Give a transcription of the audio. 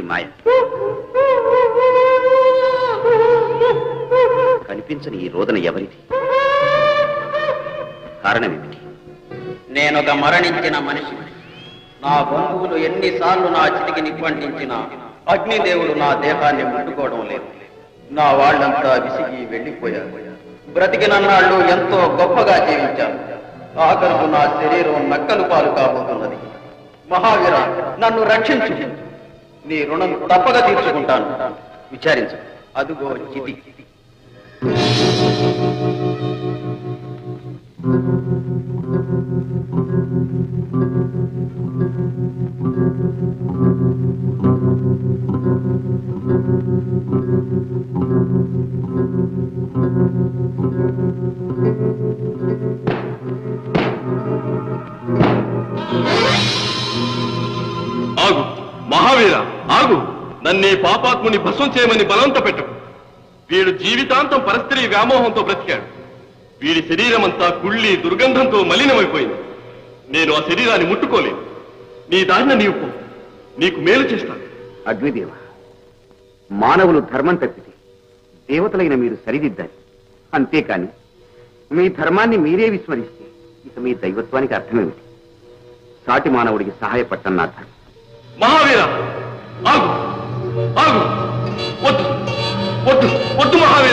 మాయ. కనిపించని ఈ రోదన ఎవరిది? కారణమేమిటి? నేనొక మరణించిన మనిషి. నా బంధువులు ఎన్నిసార్లు నా చితికి నిప్పంటించినా అగ్నిదేవుడు నా దేహాన్ని ముట్టుకోవడం లేదు. నా వాళ్ళంతా విసిగి వెళ్ళిపోయారు. బ్రతికినన్నాళ్ళు ఎంతో గొప్పగా జీవించాను. ఆఖరుకు నా శరీరం నక్కలు పాలు కాబోతున్నది. మహావీర, నన్ను రక్షించు. నీ రుణం తప్పక తీర్చుకుంటాను. విచారించు. అదుగో చితి. ఆగు మహావీర, ఆగు. నన్ను పాపాత్ముని భస్వం చేయమని బలవంత పెట్టకు. వీడు జీవితాంతం పరస్త్రీ వ్యామోహంతో బ్రతికాడు. వీడి శరీరం అంతా కుళ్ళి దుర్గంధంతో మలినమైపోయింది. నేను ఆ శరీరాన్ని ముట్టుకోలేను. నీ దారిన నీవు పో. నీకు మేలు చేస్తాను. అగ్నిదేవ, మానవులు ధర్మం తప్పితే దేవతలైన మీరు సరిదిద్దాలి. అంతేకాని మీ ధర్మాన్ని మీరే విస్మరిస్తే ఇక మీ దైవత్వానికి అర్థమేమిటి? సాటి మానవుడికి సహాయపడటం నా ధర్మం. మహావీర, ఆగు ఆగు. వద్దు వద్దు వద్దు మహావీర.